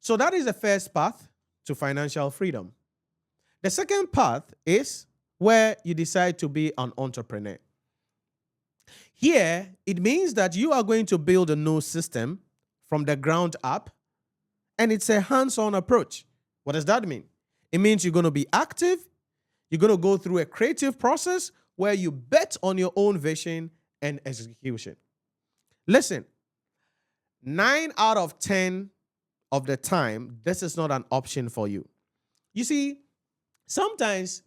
So that is the first path to financial freedom. The second path is where you decide to be an entrepreneur. Here, it means that you are going to build a new system from the ground up, and it's a hands-on approach. What does that mean? It means you're going to be active. You're going to go through a creative process where you bet on your own vision and execution. Listen, 9 out of 10 of the time, this is not an option for you. You see, sometimes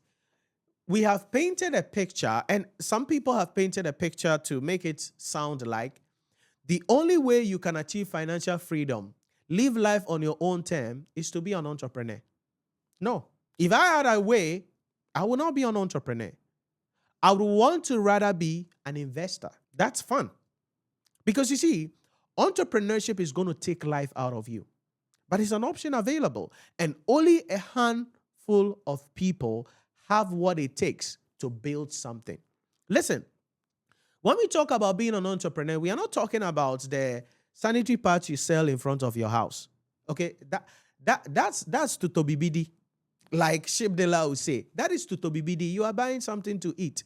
we have painted a picture, and some people have painted a picture to make it sound like the only way you can achieve financial freedom, live life on your own term, is to be an entrepreneur. No. If I had a way, I would not be an entrepreneur. I would want to rather be an investor. That's fun. Because you see, entrepreneurship is going to take life out of you. But it's an option available. And only a handful of people have what it takes to build something. Listen, when we talk about being an entrepreneur, we are not talking about the sanitary pads you sell in front of your house. Okay? That's tutobibidi. Like Shibdela would say, that is tutobibidi. You are buying something to eat.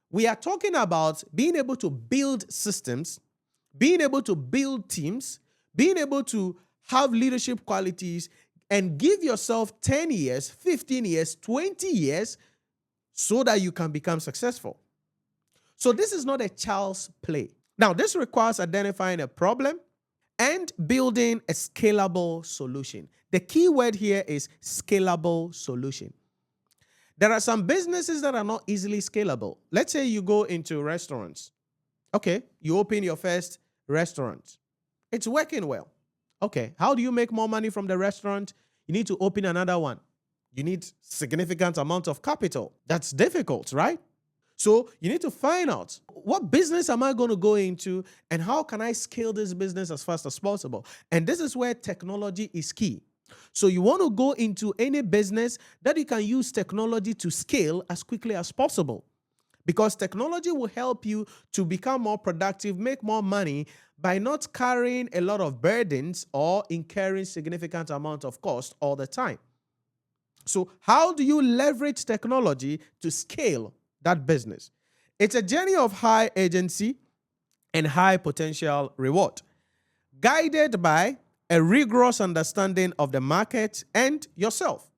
We are talking about being able to build systems, being able to build teams, being able to have leadership qualities, and give yourself 10 years, 15 years, 20 years so that you can become successful. So this is not a child's play. Now, this requires identifying a problem and building a scalable solution. The key word here is scalable solution. There are some businesses that are not easily scalable. Let's say you go into restaurants. Okay, you open your first restaurant. It's working well. Okay, how do you make more money from the restaurant? You need to open another one. You need significant amount of capital. That's difficult, right? So you need to find out, what business am I going to go into and how can I scale this business as fast as possible? And this is where technology is key. So you want to go into any business that you can use technology to scale as quickly as possible. Because technology will help you to become more productive, make more money by not carrying a lot of burdens or incurring significant amount of cost all the time. So how do you leverage technology to scale that business? It's a journey of high agency and high potential reward, guided by a rigorous understanding of the market and yourself.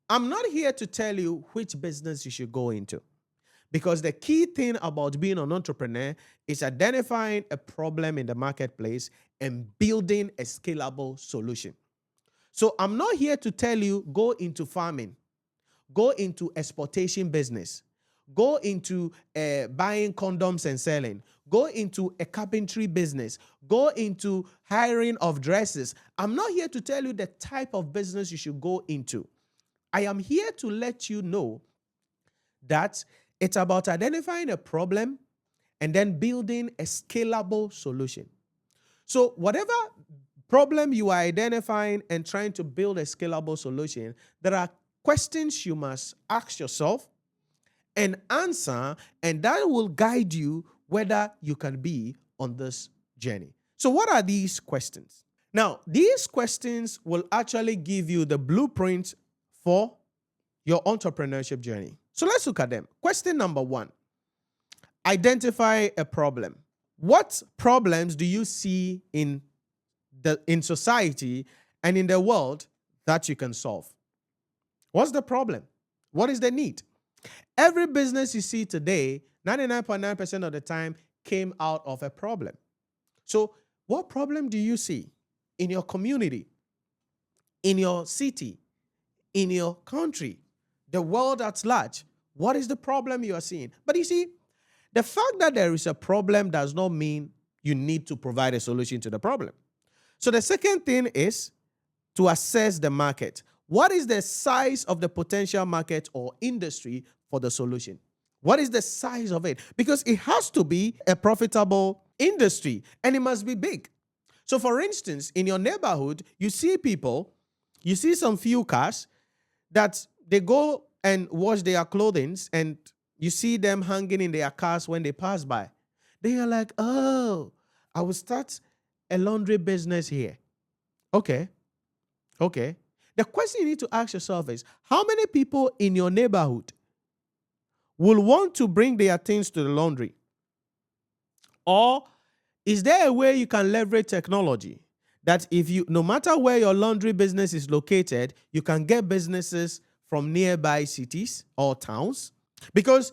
I'm not here to tell you which business you should go into, because the key thing about being an entrepreneur is identifying a problem in the marketplace and building a scalable solution. So I'm not here to tell you go into farming, go into exportation business, go into buying condoms and selling, go into a carpentry business, go into hiring of dresses. I'm not here to tell you the type of business you should go into. I am here to let you know that it's about identifying a problem and then building a scalable solution. So whatever problem you are identifying and trying to build a scalable solution, there are questions you must ask yourself and answer, and that will guide you whether you can be on this journey. So what are these questions? Now, these questions will actually give you the blueprint for your entrepreneurship journey. So let's look at them. Question number 1, identify a problem. What problems do you see in society and in the world that you can solve? What's the problem? What is the need? Every business you see today, 99.9% of the time, came out of a problem. So what problem do you see in your community, in your city, in your country, the world at large? What is the problem you are seeing? But you see, the fact that there is a problem does not mean you need to provide a solution to the problem. So the second thing is to assess the market. What is the size of the potential market or industry for the solution? What is the size of it? Because it has to be a profitable industry and it must be big. So for instance, in your neighborhood, you see people, you see some few cars that they go and wash their clothing and you see them hanging in their cars when they pass by. They are like, oh, I will start a laundry business here. Okay. Okay. The question you need to ask yourself is, how many people in your neighborhood will want to bring their things to the laundry? Or is there a way you can leverage technology that if you, no matter where your laundry business is located, you can get businesses from nearby cities or towns? Because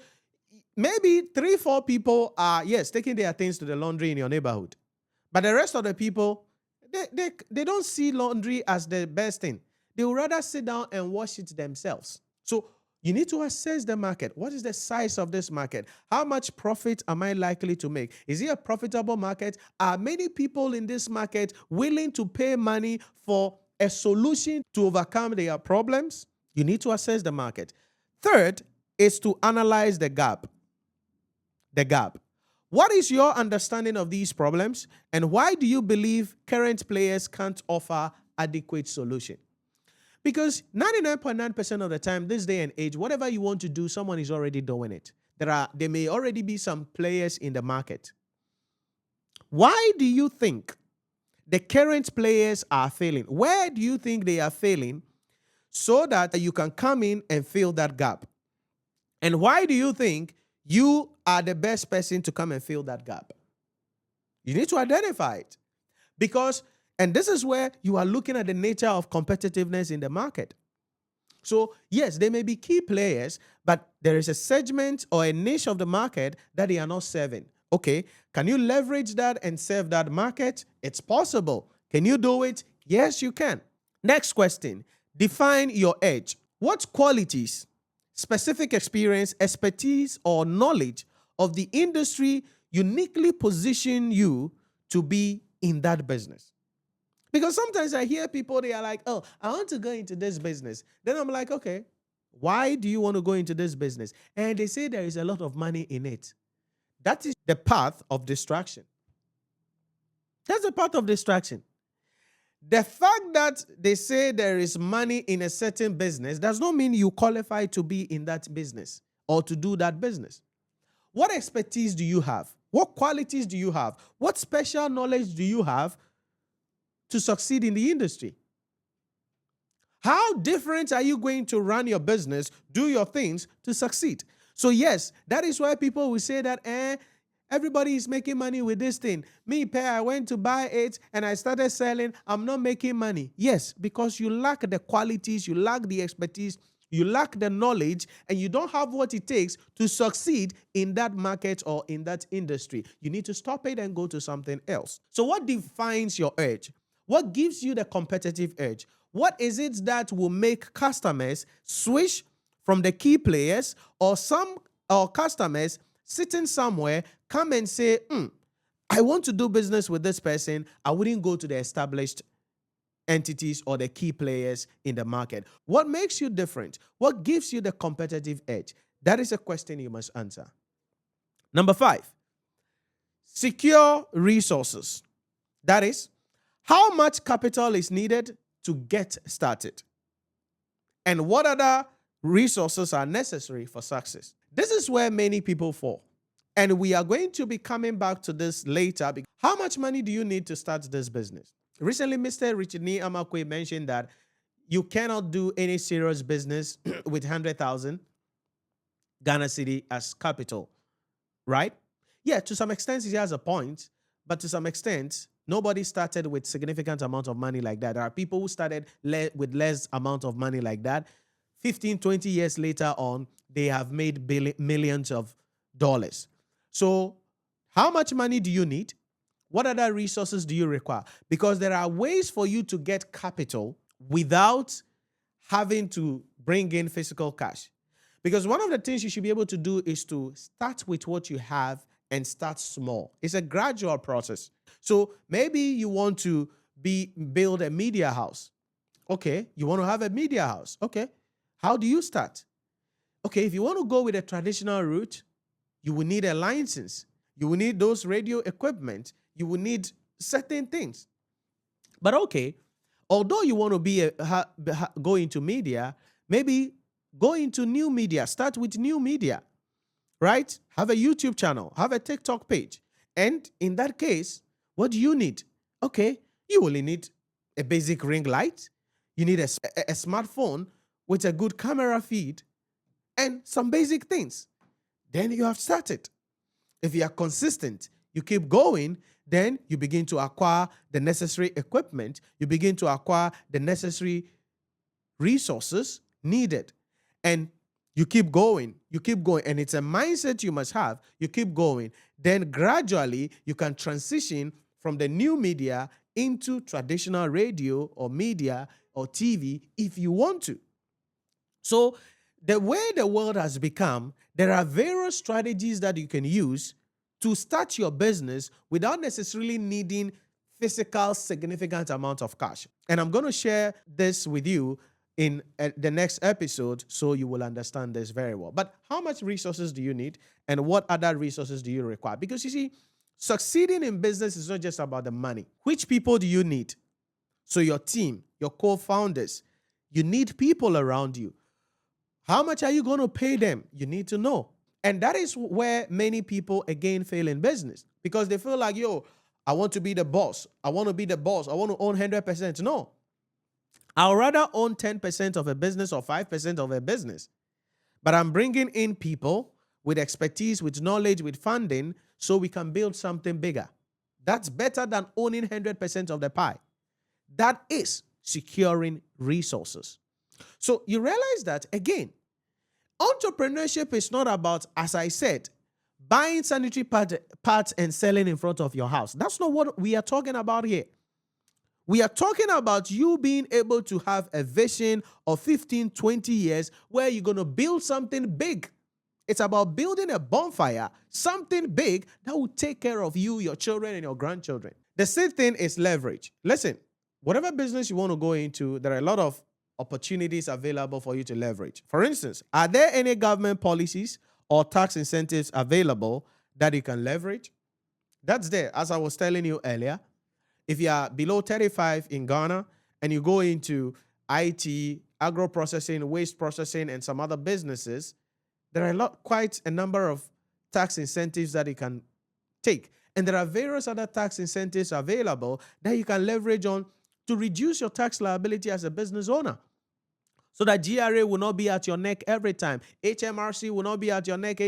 maybe 3-4 people are, yes, taking their things to the laundry in your neighborhood. But the rest of the people, they don't see laundry as the best thing. They would rather sit down and wash it themselves. So you need to assess the market. What is the size of this market? How much profit am I likely to make? Is it a profitable market? Are many people in this market willing to pay money for a solution to overcome their problems? You need to assess the market. Third is to analyze the gap. The gap. What is your understanding of these problems, and why do you believe current players can't offer adequate solution? Because 99.9% of the time, this day and age, whatever you want to do, someone is already doing it. There may already be some players in the market. Why do you think the current players are failing? Where do you think they are failing so that you can come in and fill that gap? And why do you think you are the best person to come and fill that gap? You need to identify it. Because, and this is where you are looking at the nature of competitiveness in the market. So, yes, they may be key players, but there is a segment or a niche of the market that they are not serving. Okay, can you leverage that and serve that market? It's possible. Can you do it? Yes, you can. Next question. Define your edge. What qualities, specific experience, expertise, or knowledge of the industry uniquely position you to be in that business? Because sometimes I hear people, they are like, oh, I want to go into this business. Then I'm like, okay, why do you want to go into this business? And they say there is a lot of money in it. That is the path of distraction. That's the path of distraction. The fact that they say there is money in a certain business does not mean you qualify to be in that business or to do that business. What expertise do you have? What qualities do you have? What special knowledge do you have to succeed in the industry? How different are you going to run your business, do your things to succeed? So yes, that is why people will say that, everybody is making money with this thing. Me, I went to buy it and I started selling. I'm not making money. Yes, because you lack the qualities, you lack the expertise, you lack the knowledge, and you don't have what it takes to succeed in that market or in that industry. You need to stop it and go to something else. So what defines your edge? What gives you the competitive edge? What is it that will make customers switch from the key players, or customers sitting somewhere come and say, I want to do business with this person. I wouldn't go to the established entities or the key players in the market. What makes you different? What gives you the competitive edge? That is a question you must answer. Number 5, secure resources. That is, how much capital is needed to get started? And what other resources are necessary for success? This is where many people fall. And we are going to be coming back to this later. How much money do you need to start this business? Recently, Mr. Richard Amakwe mentioned that you cannot do any serious business with 100,000 Ghana cedi as capital, right? Yeah, to some extent, he has a point. But to some extent, nobody started with significant amount of money like that. There are people who started with less amount of money like that. 15, 20 years later on, they have made millions of dollars. So how much money do you need? What other resources do you require? Because there are ways for you to get capital without having to bring in physical cash. Because one of the things you should be able to do is to start with what you have and start small. It's a gradual process. So maybe you want to build a media house. Okay, you want to have a media house. Okay, how do you start? Okay, if you want to go with a traditional route, you will need a license. You will need those radio equipment. You will need certain things. But okay, although you want to go into media, maybe go into new media. Start with new media, right? Have a YouTube channel. Have a TikTok page. And in that case, what do you need? Okay, you only need a basic ring light. You need a smartphone with a good camera feed and some basic things. Then you have started. If you are consistent, you keep going, then you begin to acquire the necessary equipment. You begin to acquire the necessary resources needed. And you keep going, and it's a mindset you must have. You keep going. Then gradually you can transition from the new media into traditional radio or media or TV if you want to. So the way the world has become, there are various strategies that you can use to start your business without necessarily needing physical significant amount of cash. And I'm going to share this with you in the next episode so you will understand this very well. But how much resources do you need and what other resources do you require? Because you see, succeeding in business is not just about the money. Which people do you need? So your team, your co-founders, you need people around you. How much are you going to pay them? You need to know. And that is where many people, again, fail in business because they feel like, I want to be the boss. I want to be the boss. I want to own 100%. No. I'll rather own 10% of a business or 5% of a business. But I'm bringing in people with expertise, with knowledge, with funding so we can build something bigger. That's better than owning 100% of the pie. That is securing resources. So you realize that, again, entrepreneurship is not about, as I said, buying sanitary parts and selling in front of your house. That's not what we are talking about here. We are talking about you being able to have a vision of 15, 20 years where you're going to build something big. It's about building a bonfire, something big that will take care of you, your children, and your grandchildren. The same thing is leverage. Listen, whatever business you want to go into, there are a lot of opportunities available for you to leverage. For instance, are there any government policies or tax incentives available that you can leverage? That's there. As I was telling you earlier, if you are below 35 in Ghana and you go into IT, agro-processing, waste processing, and some other businesses, there are quite a number of tax incentives that you can take. And there are various other tax incentives available that you can leverage on to reduce your tax liability as a business owner. So that GRA will not be at your neck every time. HMRC will not be at your neck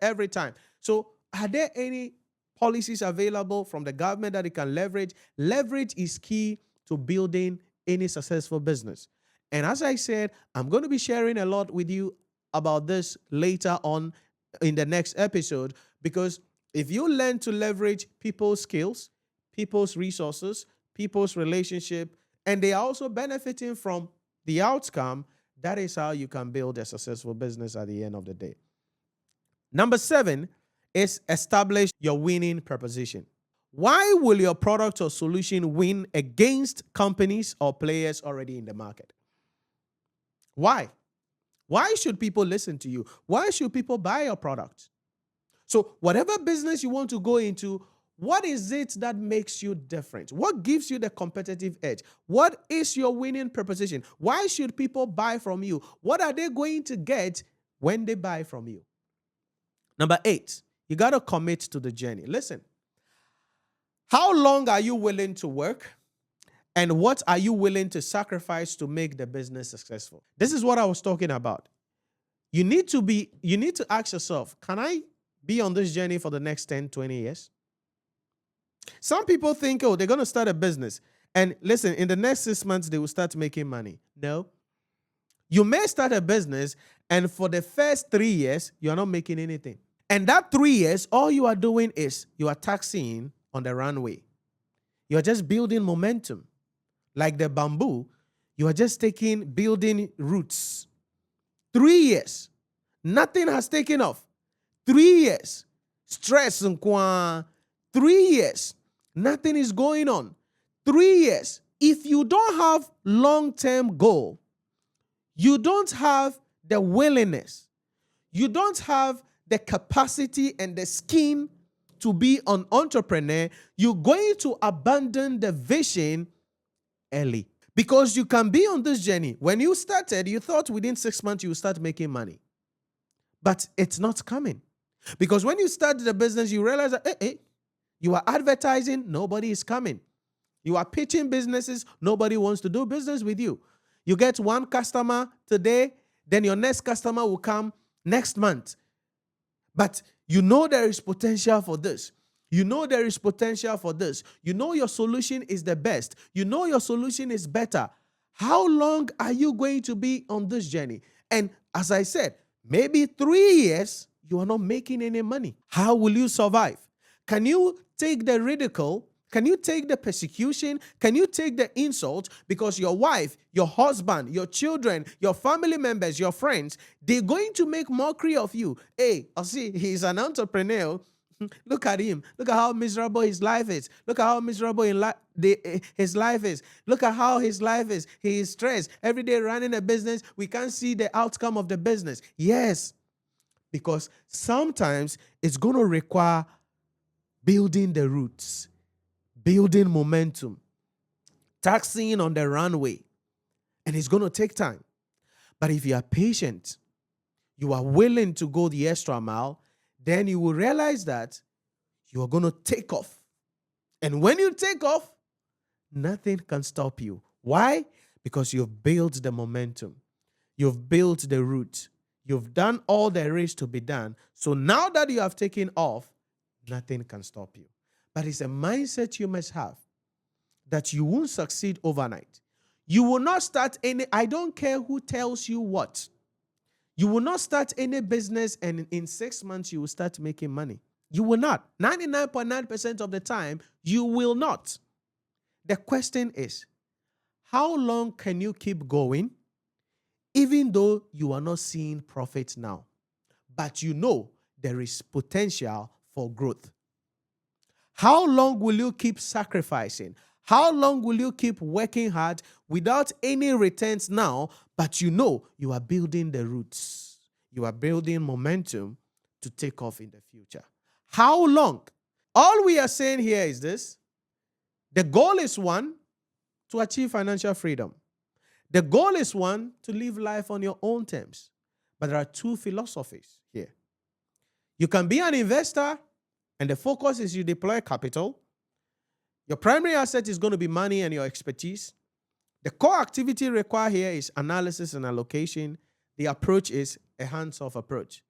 every time. So are there any policies available from the government that you can leverage? Leverage is key to building any successful business. And as I said, I'm going to be sharing a lot with you about this later on in the next episode, because if you learn to leverage people's skills, people's resources, people's relationship, and they are also benefiting from the outcome, that is how you can build a successful business at the end of the day. Number 7 is establish your winning proposition. Why will your product or solution win against companies or players already in the market? Why? Why should people listen to you? Why should people buy your product? So whatever business you want to go into, what is it that makes you different? What gives you the competitive edge? What is your winning proposition? Why should people buy from you? What are they going to get when they buy from you? Number 8, you got to commit to the journey. Listen, how long are you willing to work? And what are you willing to sacrifice to make the business successful? This is what I was talking about. You need to ask yourself, can I be on this journey for the next 10, 20 years? Some people think, they're going to start a business. And listen, in the next 6 months, they will start making money. No. You may start a business, and for the first 3 years, you're not making anything. And that 3 years, all you are doing is you are taxiing on the runway. You're just building momentum. Like the bamboo, you are just building roots. 3 years, nothing has taken off. 3 years, stress and 3 years, nothing is going on. 3 years, if you don't have long-term goal, you don't have the willingness, you don't have the capacity and the skin to be an entrepreneur, you're going to abandon the vision early. Because you can be on this journey. When you started, you thought within 6 months you would start making money. But it's not coming. Because when you started the business, you realize that you are advertising, nobody is coming. You are pitching businesses, nobody wants to do business with you. You get one customer today, then your next customer will come next month. But you know there is potential for this. You know there is potential for this. You know your solution is the best. You know your solution is better. How long are you going to be on this journey? And as I said, maybe 3 years, you are not making any money. How will you survive? Can you take the ridicule? Can you take the persecution? Can you take the insult? Because your wife, your husband, your children, your family members, your friends, they're going to make mockery of you. Hey, I see he's an entrepreneur. Look at him. Look at how miserable his life is. Look at how miserable his life is. Look at how his life is. He is stressed. Every day running a business, we can't see the outcome of the business. Yes, because sometimes it's going to require building the roots, building momentum, taxiing on the runway. And it's going to take time. But if you are patient, you are willing to go the extra mile, then you will realize that you are going to take off. And when you take off, nothing can stop you. Why? Because you've built the momentum. You've built the route. You've done all there is to be done. So now that you have taken off, nothing can stop you. But it's a mindset you must have that you won't succeed overnight. You will not start I don't care who tells you what. You will not start any business and in 6 months you will start making money. You will not. 99.9% of the time, you will not. The question is, how long can you keep going even though you are not seeing profit now? But you know there is potential for growth. How long will you keep sacrificing? How long will you keep working hard without any returns now, but you know you are building the roots? You are building momentum to take off in the future. How long? All we are saying here is this. The goal is one, to achieve financial freedom. The goal is one, to live life on your own terms. But there are two philosophies here. You can be an investor, and the focus is you deploy capital. Your primary asset is going to be money and your expertise. The core activity required here is analysis and allocation. The approach is a hands-off approach.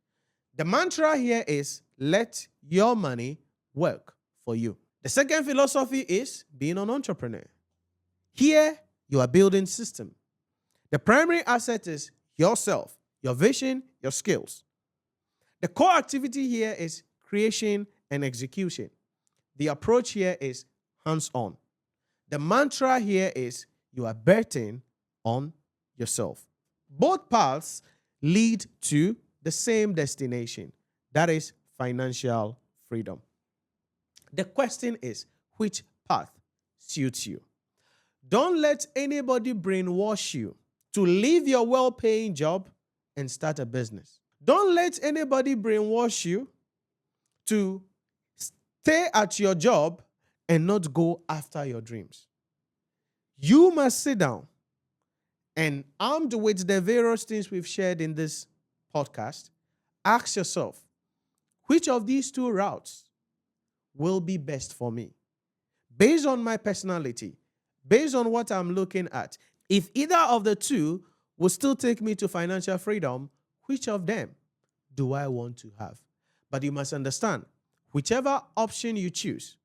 The mantra here is, let your money work for you. The second philosophy is being an entrepreneur. Here, you are building system. The primary asset is yourself, your vision, your skills. The core activity here is creation and execution. The approach here is hands-on. The mantra here is you are betting on yourself. Both paths lead to the same destination, that is financial freedom. The question is, which path suits you? Don't let anybody brainwash you to leave your well-paying job and start a business. Don't let anybody brainwash you to stay at your job and not go after your dreams. You must sit down and, armed with the various things we've shared in this podcast, ask yourself, which of these two routes will be best for me? Based on my personality, based on what I'm looking at, if either of the two will still take me to financial freedom, which of them do I want to have? But you must understand, whichever option you choose,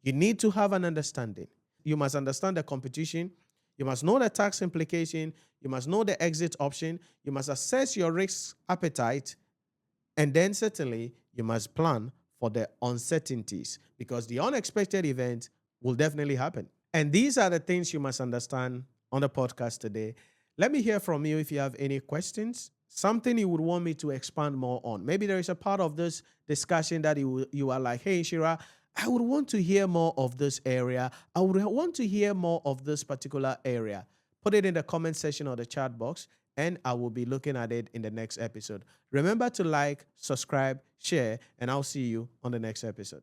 you need to have an understanding. You must understand the competition. You must know the tax implication. You must know the exit option. You must assess your risk appetite. And then certainly, you must plan for the uncertainties, because the unexpected event will definitely happen. And these are the things you must understand on the podcast today. Let me hear from you if you have any questions, something you would want me to expand more on. Maybe there is a part of this discussion that you are like, hey, Nhyira, I would want to hear more of this area. I would want to hear more of this particular area. Put it in the comment section or the chat box, and I will be looking at it in the next episode. Remember to like, subscribe, share, and I'll see you on the next episode.